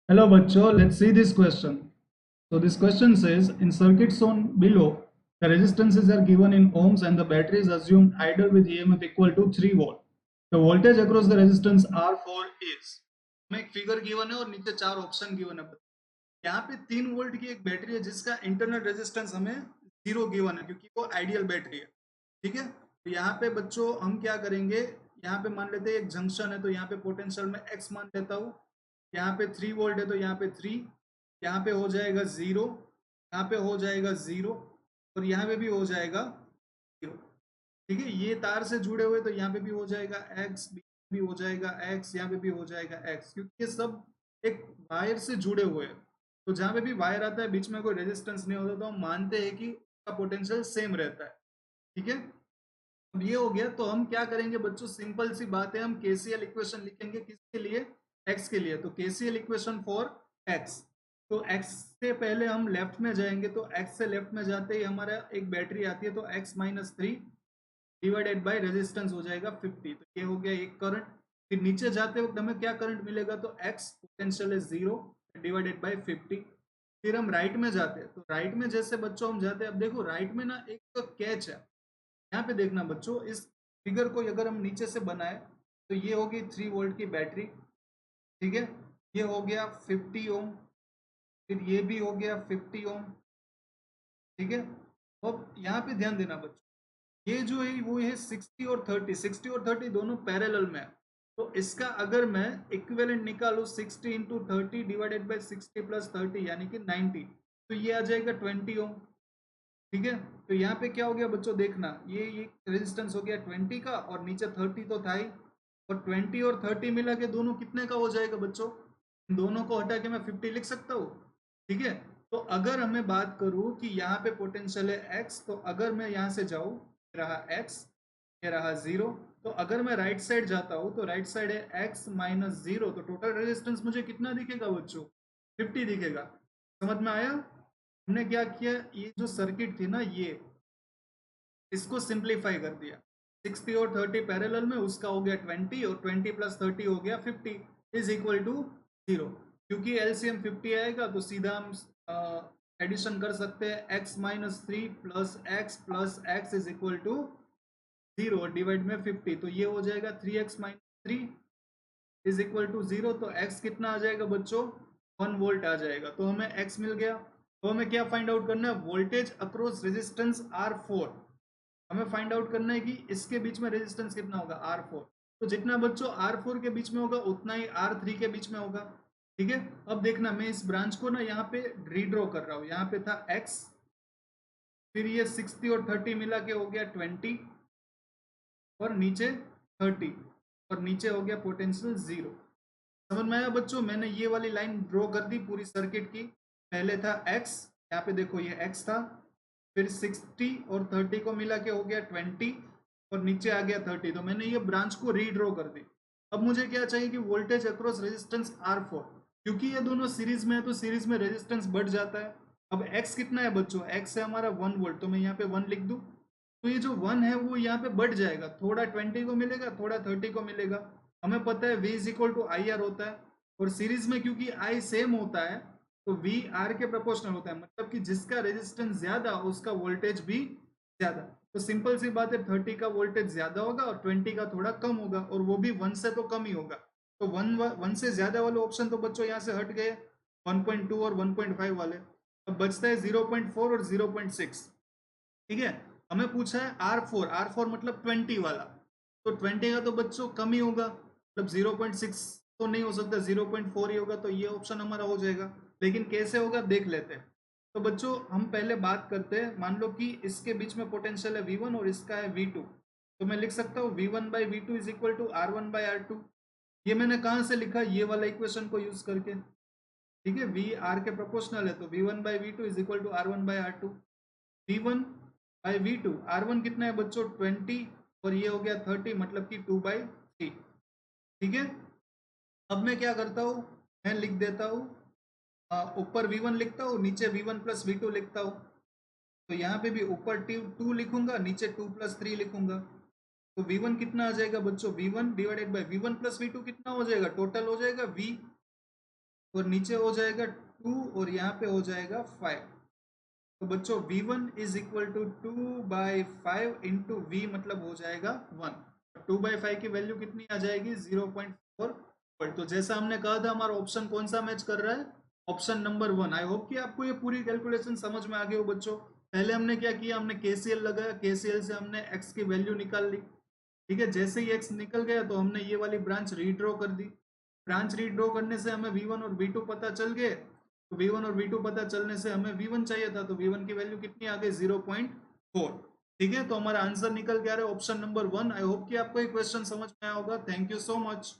Hello, Bachcho. Let's see this question. So this question says, in circuits shown below, the resistances are given in ohms and the battery is assumed idle with EMF equal to 3 volt. The voltage across the resistance R4 is. हमें एक figure given है और नीचे चार option given है. यहाँ पे 3 volt की एक बैटरी है जिसका इंटरनल रेजिस्टेंस हमें 0 गिवन है क्योंकि वो आइडियल बैटरी है. ठीक है, तो यहाँ पे बच्चों हम क्या करेंगे, यहाँ पे मान लेते हैं एक जंक्शन है तो यहाँ पे पोटेंशियल में x मान लेता हूँ. यहाँ पे 3 वोल्ट है तो यहाँ पे 3, यहाँ पे हो जाएगा 0, यहाँ पे हो जाएगा 0 और यहाँ पे भी हो जाएगा 0. ठीक है, ये तार से जुड़े हुए तो यहाँ पे भी हो जाएगा x, भी हो जाएगा x, यहाँ पे भी हो जाएगा x क्योंकि ये सब एक वायर से जुड़े हुए हैं. तो जहाँ पे भी वायर आता है बीच में कोई रेजिस्टेंस नहीं होता तो हम मानते हैं कि उसका पोटेंशियल सेम रहता है. ठीक है, अब ये हो गया. तो हम क्या करेंगे बच्चों, सिंपल सी बात है, हम केसीएल इक्वेशन लिखेंगे किसके लिए, एक्स के लिए. तो केसीएल इक्वेशन फॉर एक्स. तो एक्स से पहले हम लेफ्ट में जाएंगे तो एक्स से लेफ्ट में जाते ही हमारा एक बैटरी आती है तो x minus 3 divided by resistance हो जाएगा 50. तो ये हो गया एक करंट. फिर नीचे जाते वक्त हमें क्या करंट मिलेगा, तो एक्स पोटेंशियल है 0 डिवाइडेड बाई 50. फिर हम राइट में जाते हैं तो राइट में जैसे बच्चों हम जाते हैं, अब देखो राइट में ना एक तो कैच है. यहाँ पे देखना बच्चों, इस फिगर को अगर हम नीचे से बनाए तो ये होगी 3 वोल्ट की बैटरी. ठीक है, ये हो गया 50 ओम, फिर ये भी हो गया 50 ओम. ठीक है, अब यहाँ पे ध्यान देना बच्चों, ये जो है वो है 60 और 30, 60 और 30 दोनों पैरेलल में है. तो इसका अगर मैं इक्विवेलेंट निकालूं 60 इंटू 30 डिवाइडेड बाई 60 प्लस 30 यानी कि 90, तो ये आ जाएगा 20 ओम. ठीक है, तो यहाँ पे क्या हो गया बच्चों, देखना ये रेजिस्टेंस हो गया 20 का और नीचे 30 तो था ही, और 20 और 30 मिला के दोनों कितने का हो जाएगा बच्चों, दोनों को हटा के मैं 50 लिख सकता हूँ. ठीक है, तो अगर हमें बात करूँ कि यहाँ पे पोटेंशियल है x, तो अगर मैं यहाँ से जाऊँ, रहा x, ये रहा 0, तो अगर मैं राइट साइड जाता हूँ तो राइट साइड है x माइनस 0, तो टोटल रेजिस्टेंस मुझे कितना दिखेगा बच्चों, 50 दिखेगा. समझ में आया. हमने क्या किया, ये जो सर्किट थी ना, ये इसको सिंप्लीफाई कर दिया. 60 और 30 पैरेलल में, उसका हो गया 20 और 20 प्लस 30 हो गया 50 इज इक्वल टू 0. क्योंकि एलसीएम 50 आएगा तो सीधा हम एडिशन कर सकते हैं x minus 3 plus x is equal to 0 divide में 50. तो ये हो जाएगा 3x minus 3 is equal to 0. तो x कितना आ जाएगा बच्चों, 1 वोल्ट आ जाएगा. तो हमें x मिल गया. तो हमें क्या फाइंड आउट करना है, वोल्टेज अक्रॉस रेजिस्टेंस R4. हमें फाइंड आउट करना है कि इसके बीच में रेजिस्टेंस कितना होगा, R4. तो जितना बच्चों R4 के बीच में होगा उतना ही R3 के बीच में होगा. ठीक है, अब देखना मैं इस ब्रांच को ना यहाँ पे रीड्रॉ कर रहा हूँ. यहाँ पे था x, फिर ये 60 और 30 मिला के हो गया 20 और नीचे 30 और नीचे हो गया पोटेंशियल 0. समझ में आया बच्चों, मैंने ये वाली लाइन ड्रॉ कर दी पूरी सर्किट की. पहले था x, यहाँ पे देखो ये x था, फिर 60 और 30 को मिला के हो गया 20 और नीचे आ गया 30. तो मैंने ये ब्रांच को रीड्रॉ कर दी. अब मुझे क्या चाहिए कि वोल्टेज अक्रॉस रेजिस्टेंस R4. क्योंकि ये दोनों सीरीज में है तो सीरीज में रेजिस्टेंस बढ़ जाता है. अब x कितना है बच्चों, x है हमारा 1 वोल्ट, तो मैं यहाँ पे 1 लिख दूँ. तो ये जो 1 है वो यहाँ पे बढ़ जाएगा, थोड़ा 20 को मिलेगा, थोड़ा 30 को मिलेगा. हमें पता है v is equal to I R होता है, और सीरीज में क्योंकि i सेम होता है तो v r के प्रोपोर्शनल होता है, मतलब कि जिसका रेजिस्टेंस ज्यादा उसका वोल्टेज भी ज्यादा. तो सिंपल सी बात है, 30 का वोल्टेज ज्यादा होगा और 20 का थोड़ा कम होगा, और वो भी 1 से तो कम ही होगा. तो 1 से ज्यादा वाले ऑप्शन तो बच्चों यहाँ से हट गए, 1.2 और 1.5 वाले. अब बचता है 0.4 और 0.6. ठीक है, हमें पूछा है R4, R4 मतलब 20 वाला. तो 20 का तो बच्चों कम ही होगा, मतलब 0.6 तो नहीं हो सकता, 0.4 ही होगा. तो ये ऑप्शन हमारा हो जाएगा. लेकिन कैसे होगा देख लेते हैं. तो बच्चों हम पहले बात करते हैं, मान लो कि इसके बीच में पोटेंशियल है V1 और इसका है V2. तो मैं लिख सकता हूँ V1 by V2 is equal to R1 by R2. ये मैंने कहाँ से लिखा, ये वाला इक्वेशन को यूज करके. ठीक है, V R के प्रोपोर्शनल है तो V1 by V2 is equal to R1 by R2. V1 by V2, R1 कितना है बच्चों 20 और ये हो गया 30, मतलब कि 2/3. ठीक है, अब मैं क्या करता हूँ, मैं लिख देता हूँ, ऊपर V1 लिखता हूँ, नीचे V1 प्लस V2 लिखता हूँ. तो यहाँ पे भी ऊपर 2 लिखूंगा, नीचे 2 प्लस 3 लिखूंगा. तो V1 कितना आ जाएगा बच्चों, V1 divided by V1 plus V2 कितना हो जाएगा, टोटल हो जाएगा V. और नीचे हो जाएगा 2 और यहाँ पे हो जाएगा 5। तो बच्चों v1 is equal to 2/5 into V मतलब हो जाएगा 1। 2/5 की वैल्यू कितनी आ जाएगी 0.4। तो जैसा हमने कहा था हमारा ऑप्शन कौन सा मैच कर रहा है, ऑप्शन नंबर 1। आई होप कि आपको ये पूरी कैलकुलेशन समझ में आ गई हो बच्चों। पहले हमने क्या किया, हमने केसीएल लगाया, केसीएल से हमने एक्स की वैल्यू निकाल ली। ठीक है, जैसे ही एक्स निकल गया तो हमने ये वाली ब्रांच रीड्रॉ कर दी। ब्रांच रीड्रॉ करने से हमें v1 और v2 पता चल गए। तो v1 और v2 पता चलने से हमें v1 चाहिए था, तो v1 की वैल्यू कितनी आ गई 0.4। ठीक है, तो हमारा आंसर निकल गया है ऑप्शन नंबर 1। आई होप कि आपको ये क्वेश्चन समझ में आया होगा। Thank you so much.